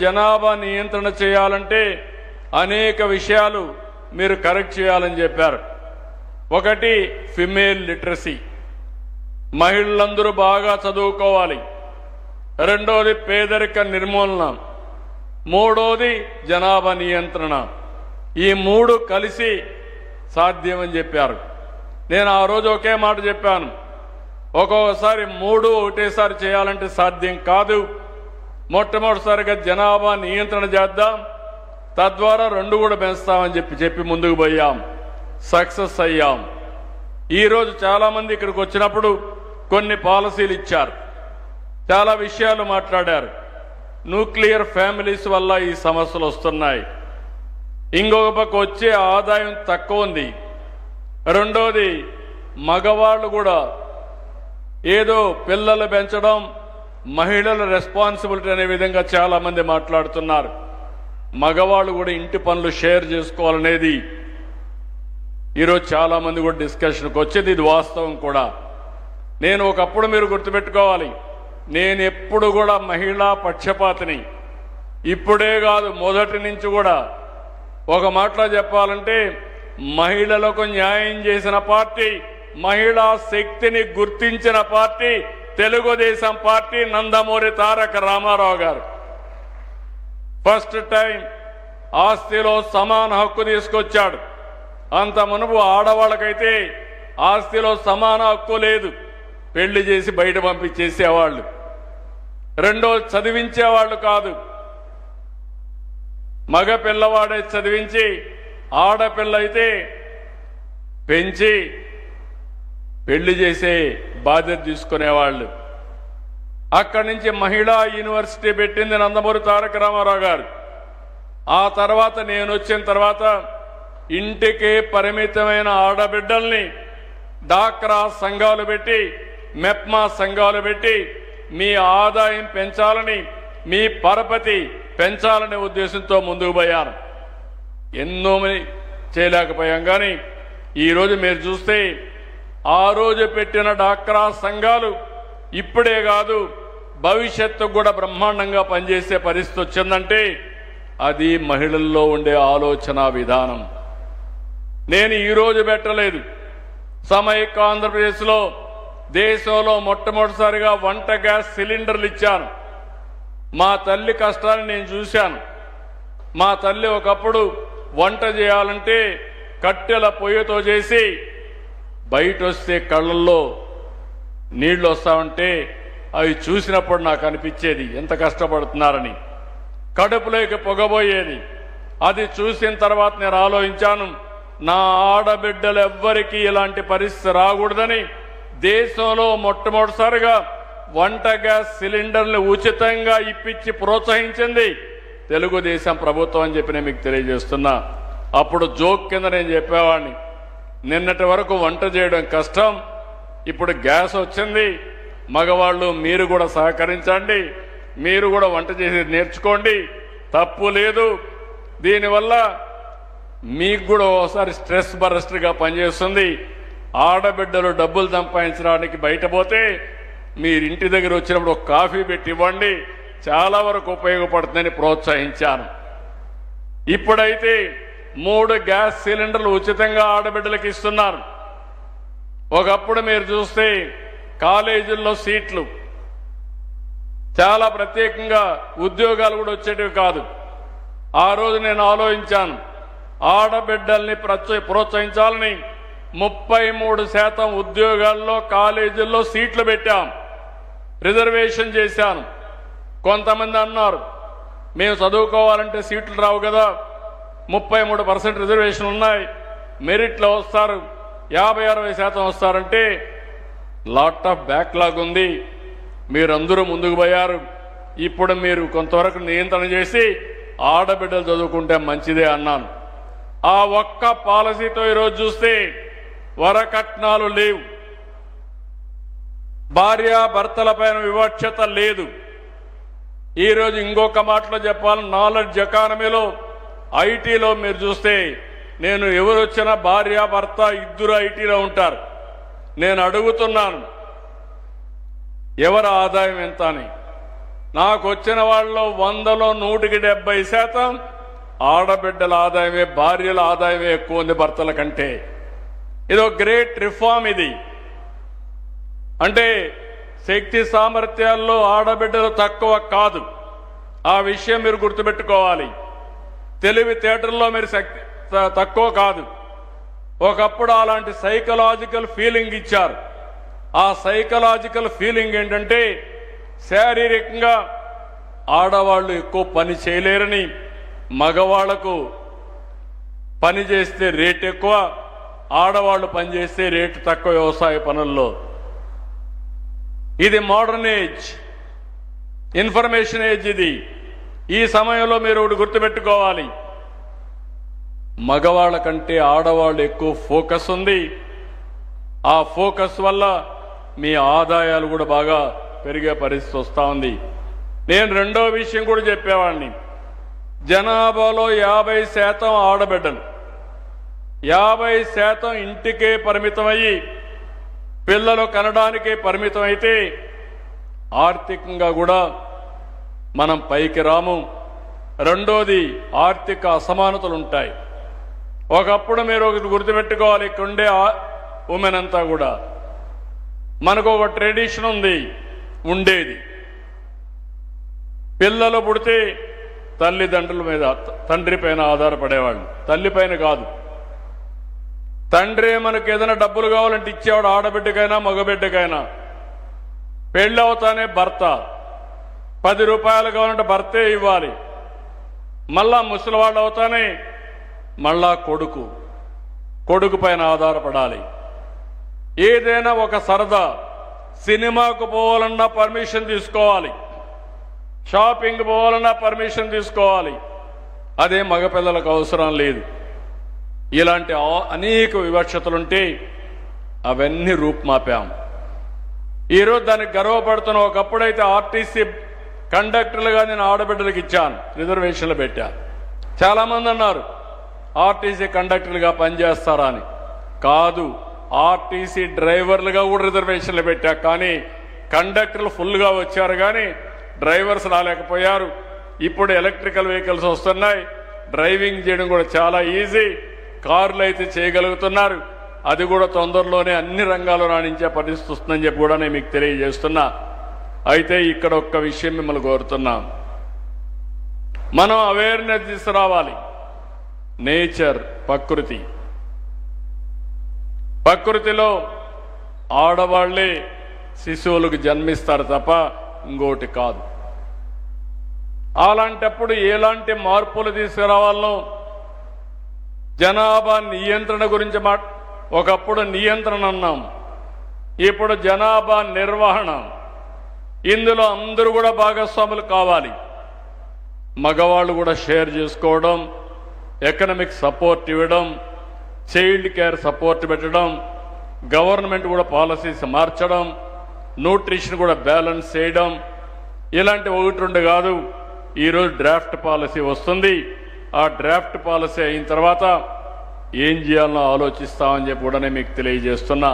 జనాభా నియంత్రణ చేయాలంటే అనేక విషయాలు మీరు కరెక్ట్ చేయాలని చెప్పారు. ఒకటి ఫిమేల్ లిటరసీ, మహిళలందరూ బాగా చదువుకోవాలి. రెండోది పేదరిక నిర్మూలన, మూడోది జనాభా నియంత్రణ. ఈ మూడు కలిసి సాధ్యమని చెప్పారు. నేను ఆ రోజు ఒకే మాట చెప్పాను, ఒక్కొక్కసారి మూడు ఒకటేసారి చేయాలంటే సాధ్యం కాదు. మొట్టమొదటిసారిగా జనాభా నియంత్రణ చేద్దాం, తద్వారా రెండు కూడా పెంచుతామని చెప్పి ముందుకు పోయాం, సక్సెస్ అయ్యాం. ఈరోజు చాలామంది ఇక్కడికి వచ్చినప్పుడు కొన్ని పాలసీలు ఇచ్చారు, చాలా విషయాలు మాట్లాడారు. న్యూక్లియర్ ఫ్యామిలీస్ వల్ల ఈ సమస్యలు వస్తున్నాయి. ఇంకొక పక్క వచ్చే ఆదాయం తక్కువ ఉంది. రెండోది మగవాళ్ళు కూడా ఏదో పిల్లలు పెంచడం మహిళల రెస్పాన్సిబిలిటీ అనే విధంగా చాలామంది మాట్లాడుతున్నారు. మగవాళ్ళు కూడా ఇంటి పనులు షేర్ చేసుకోవాలనేది ఈరోజు చాలామంది కూడా డిస్కషన్కి వచ్చేది. ఇది వాస్తవం కూడా. నేను ఒకప్పుడు మీరు గుర్తుపెట్టుకోవాలి, నేను ఎప్పుడు కూడా మహిళా పక్షపాతిని. ఇప్పుడే కాదు, మొదటి నుంచి కూడా. ఒక మాటలో చెప్పాలంటే మహిళలకు న్యాయం చేసిన పార్టీ, మహిళా శక్తిని గుర్తించిన పార్టీ తెలుగుదేశం పార్టీ, నందమూరి తారక రామారావు గారు. ఫస్ట్ టైం ఆస్తిలో సమాన హక్కు తీసుకొచ్చాడు. అంత మునుపు ఆడవాళ్ళకైతే ఆస్తిలో సమాన హక్కు లేదు, పెళ్లి చేసి బయట పంపించేసేవాళ్ళు. రెండో చదివించేవాళ్ళు కాదు, మగ పిల్లవాడే చదివించి ఆడపిల్ల అయితే పెంచి పెళ్లి చేసే బాధ్యత తీసుకునేవాళ్ళు. అక్కడి నుంచి మహిళా యూనివర్సిటీ పెట్టింది నందమూరి తారక రామారావు గారు. ఆ తర్వాత నేను వచ్చిన తర్వాత ఇంటికి పరిమితమైన ఆడబిడ్డల్ని డాక్రా సంఘాలు పెట్టి, మెప్మా సంఘాలు పెట్టి మీ ఆదాయం పెంచాలని, మీ పరపతి పెంచాలనే ఉద్దేశంతో ముందుకు పోయాను. ఎన్నో చేయలేకపోయాం. కానీ ఈరోజు మీరు చూస్తే ఆ రోజు పెట్టిన డాక్రా సంఘాలు ఇప్పుడే కాదు భవిష్యత్తుకు కూడా బ్రహ్మాండంగా పనిచేసే పరిస్థితి వచ్చిందంటే అది మహిళల్లో ఉండే ఆలోచన విధానం. నేను ఈరోజు పెట్టలేదు, సమైక్య ఆంధ్రప్రదేశ్లో దేశంలో మొట్టమొదటిసారిగా వంట గ్యాస్ సిలిండర్లు ఇచ్చాను. మా తల్లి కష్టాన్ని నేను చూశాను. మా తల్లి ఒకప్పుడు వంట చేయాలంటే కట్టెల పొయ్యితో చేసి బయట వస్తే కళ్ళల్లో నీళ్లు వస్తామంటే అవి చూసినప్పుడు నాకు అనిపించేది ఎంత కష్టపడుతున్నారని. కడుపులోకి పొగబోయేది. అది చూసిన తర్వాత నేను ఆలోచించాను, నా ఆడబిడ్డలు ఎవ్వరికీ ఇలాంటి పరిస్థితి రాకూడదని దేశంలో మొట్టమొదటిసారిగా వంట గ్యాస్ సిలిండర్లు ఉచితంగా ఇప్పించి ప్రోత్సహించింది తెలుగుదేశం ప్రభుత్వం అని చెప్పి నేను మీకు తెలియజేస్తున్నా. అప్పుడు జోక్ కింద నేను చెప్పేవాడిని, నిన్నటి వరకు వంట చేయడం కష్టం, ఇప్పుడు గ్యాస్ వచ్చింది, మగవాళ్ళు మీరు కూడా సహకరించండి, మీరు కూడా వంట చేసి నేర్చుకోండి, తప్పు లేదు. దీనివల్ల మీకు కూడా ఒకసారి స్ట్రెస్ బరస్ట్గా పనిచేస్తుంది. ఆడబిడ్డలు డబ్బులు సంపాదించడానికి బయట పోతే మీరు ఇంటి దగ్గర వచ్చినప్పుడు ఒక కాఫీ పెట్టి ఇవ్వండి, చాలా వరకు ఉపయోగపడుతుందని ప్రోత్సహించాను. ఇప్పుడైతే 3 గ్యాస్ సిలిండర్లు ఉచితంగా ఆడబిడ్డలకు ఇస్తున్నారు. ఒకప్పుడు మీరు చూస్తే కాలేజీల్లో సీట్లు చాలా ప్రత్యేకంగా ఉద్యోగాలు కూడా వచ్చేటివి కాదు. ఆ రోజు నేను ఆలోచించాను, ఆడబిడ్డల్ని ప్రోత్సహించాలని 33% ఉద్యోగాల్లో కాలేజీల్లో సీట్లు పెట్టాం, రిజర్వేషన్ చేశాను. కొంతమంది అన్నారు మేము చదువుకోవాలంటే సీట్లు రావు కదా, 33% రిజర్వేషన్ ఉన్నాయి, మెరిట్లో వస్తారు, 50-60% వస్తారంటే లాట్ ఆఫ్ బ్యాక్లాగ్ ఉంది. మీరందరూ ముందుకు పోయారు. ఇప్పుడు మీరు కొంతవరకు నియంత్రణ చేసి ఆడబిడ్డలు చదువుకుంటే మంచిదే అన్నాను. ఆ ఒక్క పాలసీతో ఈరోజు చూస్తే వరకట్నాలు లేవు, భార్యాభర్తలపైన వివక్షత లేదు. ఈరోజు ఇంకొక మాటలో చెప్పాలని నాలెడ్జ్ ఎకానమీలో ఐటీలో మీరు చూస్తే నేను ఎవరు వచ్చినా భార్యాభర్త ఇద్దరు ఐటీలో ఉంటారు. నేను అడుగుతున్నాను ఎవరి ఆదాయం ఎంత అని. నాకు వచ్చిన వాళ్ళలో 100లో 170% ఆడబిడ్డల ఆదాయమే, భార్యల ఆదాయమే ఎక్కువ ఉంది భర్తల కంటే. ఇదో గ్రేట్ రిఫార్మ్ ఇది. అంటే శక్తి సామర్థ్యాల్లో ఆడబిడ్డలు తక్కువ కాదు. ఆ విషయం మీరు గుర్తుపెట్టుకోవాలి. తెలివితేటల్లో మీరు తక్కువ కాదు. ఒకప్పుడు అలాంటి సైకలాజికల్ ఫీలింగ్ ఇచ్చారు. ఆ సైకలాజికల్ ఫీలింగ్ ఏంటంటే శారీరకంగా ఆడవాళ్ళు ఎక్కువ పని చేయలేరని, మగవాళ్లకు పని చేస్తే రేట్ ఎక్కువ, ఆడవాళ్ళు పని చేస్తే రేటు తక్కువ వ్యవసాయ పనుల్లో. ఇది మోడర్న్ ఏజ్, ఇన్ఫర్మేషన్ ఏజ్ ఇది. ఈ సమయంలో మీరు ఒకటి గుర్తుపెట్టుకోవాలి, మగవాళ్ళ కంటే ఆడవాళ్ళు ఎక్కువ ఫోకస్ ఉంది. ఆ ఫోకస్ వల్ల మీ ఆదాయాలు కూడా బాగా పెరిగే పరిస్థితి వస్తూ ఉంది. నేను రెండో విషయం కూడా చెప్పేవాడిని, జనాభాలో 50% ఆడబిడ్డలు, 50% ఇంటికే పరిమితమయ్యి పిల్లలు కనడానికే పరిమితం అయితే ఆర్థికంగా కూడా మనం పైకి రాము. రెండోది ఆర్థిక అసమానతలు ఉంటాయి. ఒకప్పుడు మీరు ఒకటి గుర్తుపెట్టుకోవాలి, ఇక్కడ ఉండే ఉమెన్ అంతా కూడా మనకు ఒక ట్రెడిషన్ ఉంది, ఉండేది. పిల్లలు పుడితే తల్లిదండ్రుల మీద, తండ్రి పైన ఆధారపడేవాళ్ళు, తల్లి పైన కాదు. తండ్రి మనకు ఏదైనా డబ్బులు కావాలంటే ఇచ్చేవాడు, ఆడబిడ్డకైనా మగబిడ్డకైనా. పెళ్ళి అవుతానే భర్త, 10 రూపాయలు కావాలంటే భర్తే ఇవ్వాలి. మళ్ళా ముసలివాళ్ళు అవుతానే మళ్ళా కొడుకు పైన ఆధారపడాలి. ఏదైనా ఒక సరదా, సినిమాకు పోవాలన్నా పర్మిషన్ తీసుకోవాలి, షాపింగ్ పోవాలన్నా పర్మిషన్ తీసుకోవాలి. అదే మగపిల్లలకు అవసరం లేదు. ఇలాంటి అనేక వివక్షతలుంటే అవన్నీ రూపుమాపాం. ఈరోజు దానికి గర్వపడుతున్న, ఒకప్పుడైతే ఆర్టీసీ కండక్టర్లుగా నేను ఆడబిడ్డలకు ఇచ్చాను, రిజర్వేషన్లు పెట్టాను. చాలామంది అన్నారు ఆర్టీసీ కండక్టర్లుగా పనిచేస్తారా అని. కాదు, ఆర్టీసీ డ్రైవర్లుగా కూడా రిజర్వేషన్లు పెట్టా. కానీ కండక్టర్లు ఫుల్గా వచ్చారు, కానీ డ్రైవర్స్ రాలేకపోయారు. ఇప్పుడు ఎలక్ట్రికల్ వెహికల్స్ వస్తున్నాయి, డ్రైవింగ్ చేయడం కూడా చాలా ఈజీ. కార్లు అయితే చేయగలుగుతున్నారు. అది కూడా తొందరలోనే అన్ని రంగాల్లో రాణించే పరిస్థితి వస్తుందని చెప్పి కూడా నేను మీకు తెలియజేస్తున్నా. అయితే ఇక్కడ ఒక్క విషయం మిమ్మల్ని కోరుతున్నాం, మనం అవేర్నెస్ తీసుకురావాలి. నేచర్, ప్రకృతిలో ఆడవాళ్లే శిశువులకు జన్మిస్తారు తప్ప ఇంకోటి కాదు. అలాంటప్పుడు ఎలాంటి మార్పులు తీసుకురావాలో, జనాభా నియంత్రణ గురించి ఒకప్పుడు నియంత్రణ అన్నాం, ఇప్పుడు జనాభా నిర్వహణ. ఇందులో అందరూ కూడా భాగస్వాములు కావాలి. మగవాళ్ళు కూడా షేర్ చేసుకోవడం, ఎకనామిక్ సపోర్ట్ ఇవ్వడం, చైల్డ్ కేర్ సపోర్ట్ పెట్టడం, గవర్నమెంట్ కూడా పాలసీస్ మార్చడం, న్యూట్రిషన్ కూడా బ్యాలెన్స్ చేయడం. ఇలాంటి 1-2 కాదు, ఈరోజు డ్రాఫ్ట్ పాలసీ వస్తుంది. ఆ డ్రాఫ్ట్ పాలసీ అయిన తర్వాత ఏం చేయాలనో ఆలోచిస్తామని చెప్పి కూడా నేను మీకు తెలియజేస్తున్నా.